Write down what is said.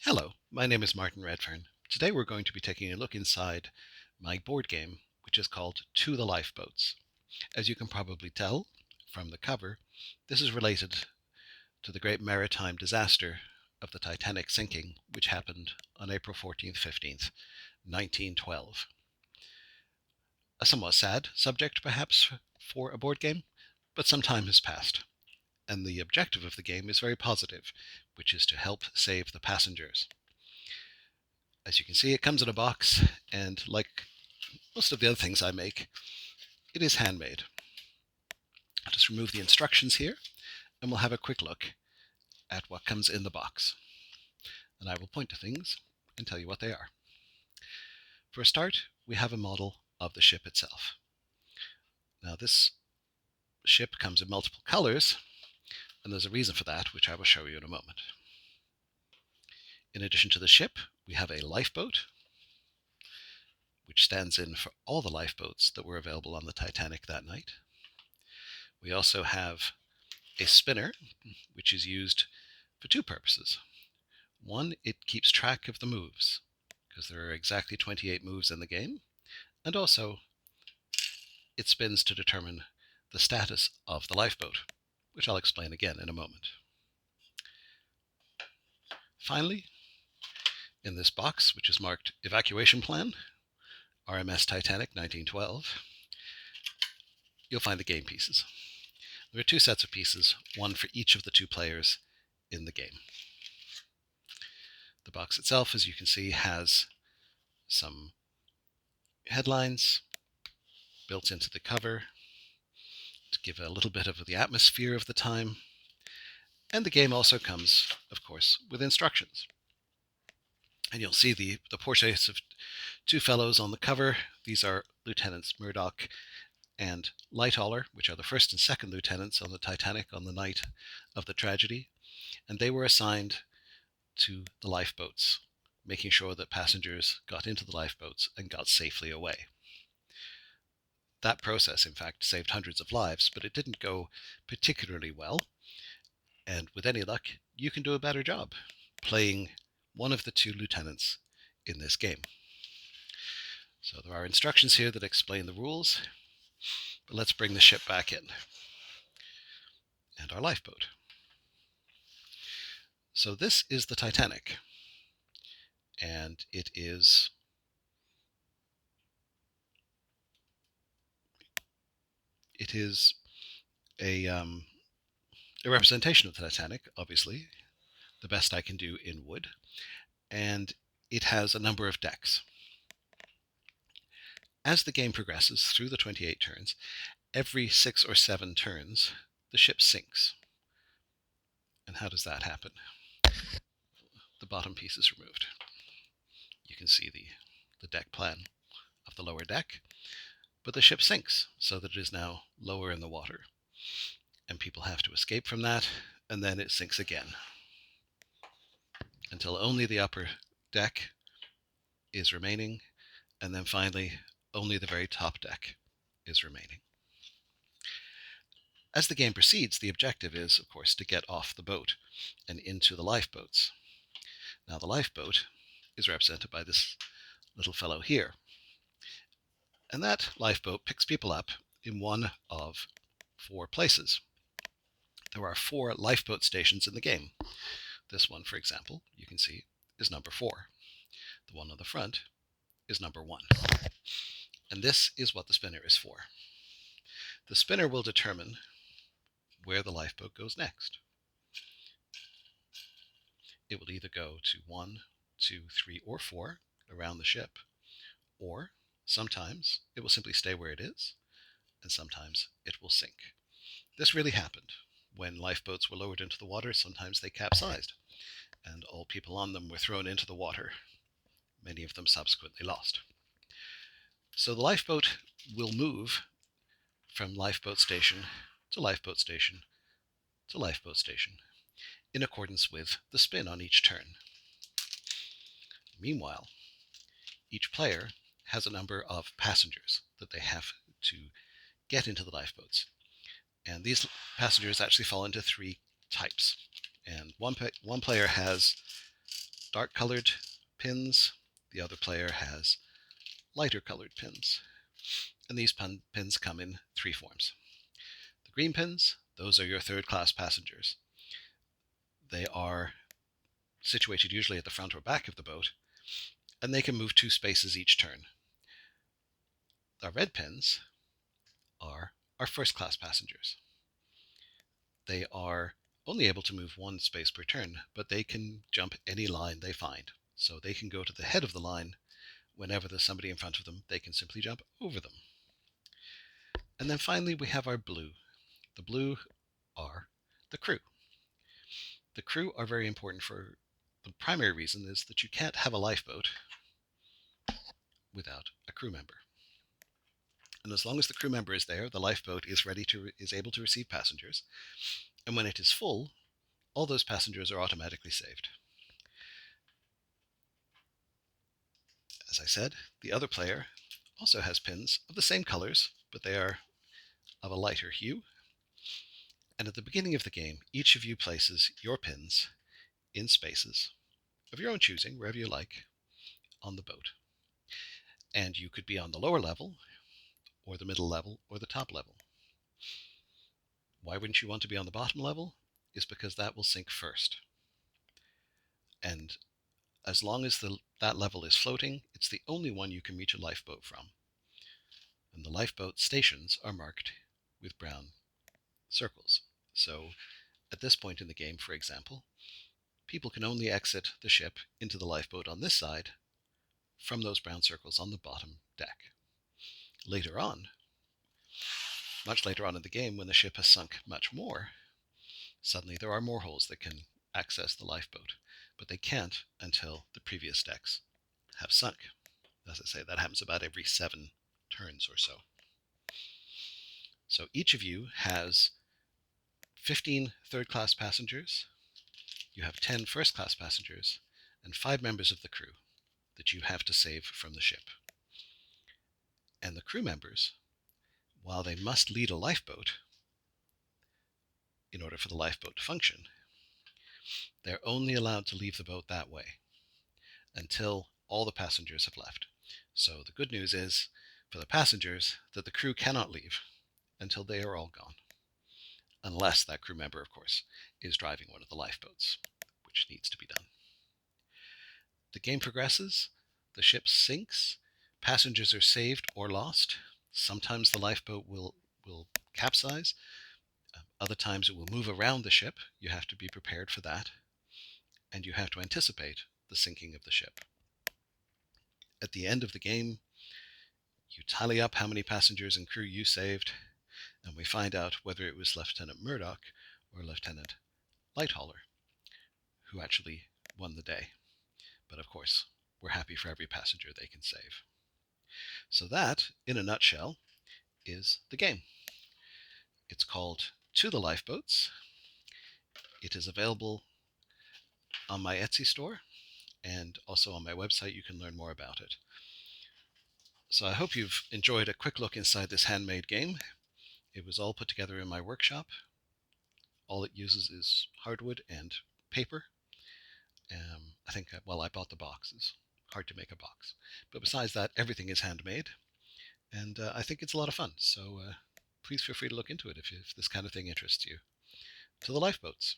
Hello, my name is Martin Redfern. Today we're going to be taking a look inside my board game, which is called To the Lifeboats. As you can probably tell from the cover, this is related to the great maritime disaster of the Titanic sinking, which happened on April 14th, 15th, 1912. A somewhat sad subject, perhaps, for a board game, but some time has passed, and the objective of the game is very positive, which is to help save the passengers. As you can see, it comes in a box, and like most of the other things I make, it is handmade. I'll just remove the instructions here, and we'll have a quick look at what comes in the box. And I will point to things and tell you what they are. For a start, we have a model of the ship itself. Now, this ship comes in multiple colors, and there's a reason for that, which I will show you in a moment. In addition to the ship, we have a lifeboat, which stands in for all the lifeboats that were available on the Titanic that night. We also have a spinner, which is used for two purposes. One, it keeps track of the moves, because there are exactly 28 moves in the game, and also it spins to determine the status of the lifeboat, which I'll explain again in a moment. Finally, in this box, which is marked Evacuation Plan, RMS Titanic 1912, you'll find the game pieces. There are two sets of pieces, one for each of the two players in the game. The box itself, as you can see, has some headlines built into the cover to give a little bit of the atmosphere of the time. And the game also comes, of course, with instructions. And you'll see the portraits of two fellows on the cover. These are Lieutenants Murdoch and Lightoller, which are the first and second lieutenants on the Titanic on the night of the tragedy. And they were assigned to the lifeboats, making sure that passengers got into the lifeboats and got safely away. That process, in fact, saved hundreds of lives, but it didn't go particularly well. And with any luck, you can do a better job playing one of the two lieutenants in this game. So there are instructions here that explain the rules, but let's bring the ship back in. And our lifeboat. So this is the Titanic, and it is a representation of the Titanic, obviously, the best I can do in wood, and it has a number of decks. As the game progresses through the 28 turns, every 6 or 7 turns, the ship sinks. And how does that happen? The bottom piece is removed. You can see the deck plan of the lower deck, but the ship sinks so that it is now lower in the water. And people have to escape from that, and then it sinks again until only the upper deck is remaining, and then finally only the very top deck is remaining. As the game proceeds, the objective is, of course, to get off the boat and into the lifeboats. Now, the lifeboat is represented by this little fellow here. And that lifeboat picks people up in one of 4 places. There are 4 lifeboat stations in the game. This one, for example, you can see is number 4. The one on the front is number 1. And this is what the spinner is for. The spinner will determine where the lifeboat goes next. It will either go to 1, 2, 3, or 4 around the ship, or sometimes it will simply stay where it is, and sometimes it will sink. This really happened. When lifeboats were lowered into the water, sometimes they capsized, and all people on them were thrown into the water, many of them subsequently lost. So the lifeboat will move from lifeboat station to lifeboat station to lifeboat station in accordance with the spin on each turn. Meanwhile, each player has a number of passengers that they have to get into the lifeboats. And these passengers actually fall into 3 types. And one player has dark colored pins. The other player has lighter colored pins. And these pins come in three forms. The green pins, those are your third class passengers. They are situated usually at the front or back of the boat, and they can move 2 spaces each turn. The red pins are our first class passengers. They are only able to move 1 space per turn, but they can jump any line they find. So they can go to the head of the line. Whenever there's somebody in front of them, they can simply jump over them. And then finally we have our blue. The blue are the crew. The crew are very important for the primary reason is that you can't have a lifeboat without a crew member. And as long as the crew member is there, the lifeboat is able to receive passengers. And when it is full, all those passengers are automatically saved. As I said, the other player also has pins of the same colors, but they are of a lighter hue. And at the beginning of the game, each of you places your pins in spaces of your own choosing, wherever you like, on the boat. And you could be on the lower level, or the middle level, or the top level. Why wouldn't you want to be on the bottom level? Is because that will sink first. And as long as that level is floating, it's the only one you can reach a lifeboat from. And the lifeboat stations are marked with brown circles. So at this point in the game, for example, people can only exit the ship into the lifeboat on this side from those brown circles on the bottom deck. Later on, much later on in the game, when the ship has sunk much more, suddenly there are more holes that can access the lifeboat, but they can't until the previous decks have sunk. As I say, that happens about every 7 turns or so. So each of you has 15 third-class passengers, you have 10 first-class passengers, and 5 members of the crew that you have to save from the ship. And the crew members, while they must lead a lifeboat in order for the lifeboat to function, they're only allowed to leave the boat that way until all the passengers have left. So the good news is, for the passengers, that the crew cannot leave until they are all gone. Unless that crew member, of course, is driving one of the lifeboats, which needs to be done. The game progresses, the ship sinks, passengers are saved or lost. Sometimes the lifeboat will capsize. Other times it will move around the ship. You have to be prepared for that. And you have to anticipate the sinking of the ship. At the end of the game, you tally up how many passengers and crew you saved, and we find out whether it was Lieutenant Murdoch or Lieutenant Lighthauler who actually won the day. But of course, we're happy for every passenger they can save. So that, in a nutshell, is the game. It's called To the Lifeboats. It is available on my Etsy store, and also on my website you can learn more about it. So I hope you've enjoyed a quick look inside this handmade game. It was all put together in my workshop. All it uses is hardwood and paper. I think, well, I bought the box. It's hard to make a box. But besides that, everything is handmade. And I think it's a lot of fun. So please feel free to look into it if this kind of thing interests you. To the Lifeboats.